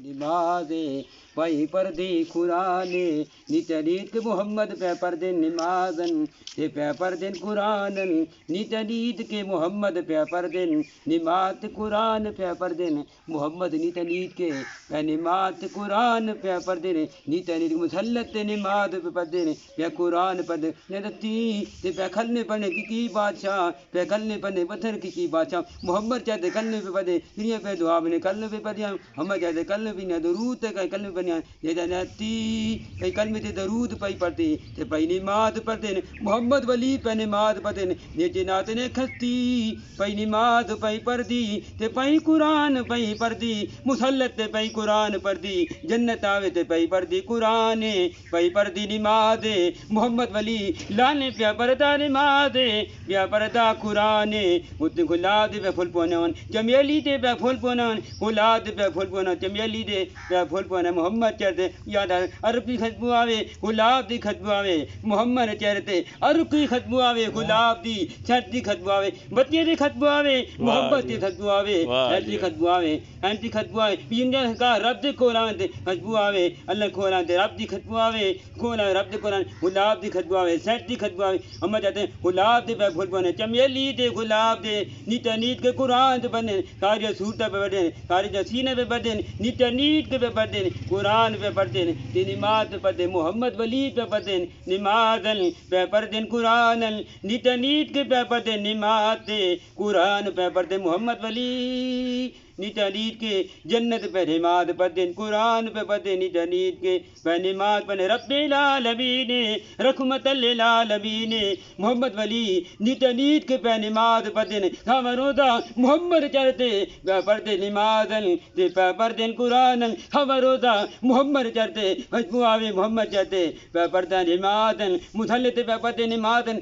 नमाज़े पई परदी कुराने नित नीत के मोहम्मद पे परदे नमाज़न ते पे परदे कुरानन नित नीत के मोहम्मद पे परदे निमात कुरान पे परदे मोहम्मद नित नीत के पे निमात कुरान पे परदे नित नीत मुसल्लत नमाज पे परदे पे कुरान पढ़ नती ते पे खलने पढ़ने की बादशाह पे खलने पढ़ने पत्थर की बादशाह मोहम्मद चाहते कलने पे पढ़े दुनिया पे दुआ बने कलने पे पढ़िया हम चाहते कलने भी ना दरूद कहीं कलने बनिया ये जानती कहीं कल में ते दरूद पई पढ़ते ते पई नमाज पढ़ते मोहम्मद वली पे नमाज पढ़ते नीचे नाते ने खस्ती पई नमाज पई पढ़दी ते पई कुरान पई पढ़दी मुसल्लत ते पई कुरान पढ़दी जन्नत आवे ते पई पढ़दी कुरान पई पढ़दी नमाज मोहम्मद वली लाने पे पढ़दा नमाज पे पढ़दा कुरान मुत गुलाद पे फुल पोनवन चमेली दे पे फुल पोनवन गुलाद पे फुल पोनवन चमेली दे पे फुल पोनवन मोहम्मद चरते याद अरब की खुशबू आवे गुलाब दी खुशबू आवे मोहम्मद चरते अरब की खुशबू आवे गुलाब दी छत दी खुशबू आवे बत्ती दी खुशबू आवे मोहब्बत दी खुशबू आवे ऐसी खुशबू आवे ऐसी खुशबू आवे पिंजा का रब दे कोलान दे खुशबू आवे अल्लाह कोलान दे रब दी खुशबू आवे कोला रब दे कोलान गुलाब दी खुशबू आवे छत दी खुशबू आवे हम चाहते गुलाब दे पे फुल पोने चमेली दे गुलाब दे नीत नीत के कुरान पे पढ़ने कार्य सूरत पे पढ़ने कार्य सीने पे पढ़ने नीत नीत के पे पढ़ने कुरान पे पढ़ते नमाज पे पढ़ते मोहम्मद वली पे पढ़ते नमाजन पे पढ़ते कुरान नीत नीत के पे पढ़ते नमाज कुरान पे पढ़ते मोहम्मद वली नीत नीत के जन्नत पे नमाज पढ़ते कुरान पे पढ़ते नीत नीत के पे नमाज पढ़ने रब्बिल आलमीन रहमतल लिल आलमीन मोहम्मद वली नीत नीत के पे नमाज पढ़ते खबरोदा मोहम्मद चरते पे पढ़ते नमाजन ते पे पढ़ते कुरान खबरोदा मोहम्मद चरते खुशबू आवे मोहम्मद चरते पे पढ़ता नमाजन मुसल्लत पे पढ़ते नमाजन